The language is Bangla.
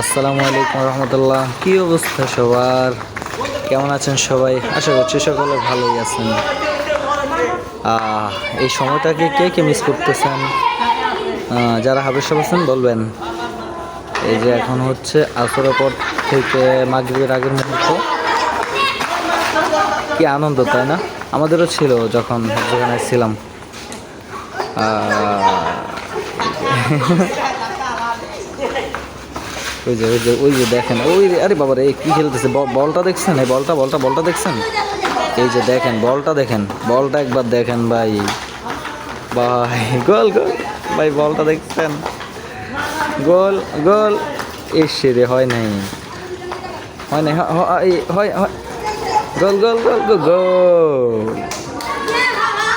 আসসালামু আলাইকুম রহমতুল্লাহ। কী অবস্থা সবার? কেমন আছেন সবাই? আশা করছি সকলে ভালোই আছেন। এই সময়টাকে কে কে মিস করতেছেন? যারা হাবেশাব আছেন বলবেন। এই যে এখন হচ্ছে আসরের পর থেকে মাগরিবের আগের মুহূর্ত, কি আনন্দ, তাই না? আমাদেরও ছিল যখন যেখানে ছিলাম। ওই যে দেখেন, ওই আরে বাবা রে, কি খেলতেছে! বলটা দেখছেন? এই বলটা দেখছেন? এই যে দেখেন বলটা, দেখেন বলটা একবার দেখেন ভাই। ভাই গোল গোল! ভাই বলটা দেখছেন? গোল গোল! এসে রে, হয় নাই, হয় নাই, হয় হয়, গোল গোল গোল গোল গোল!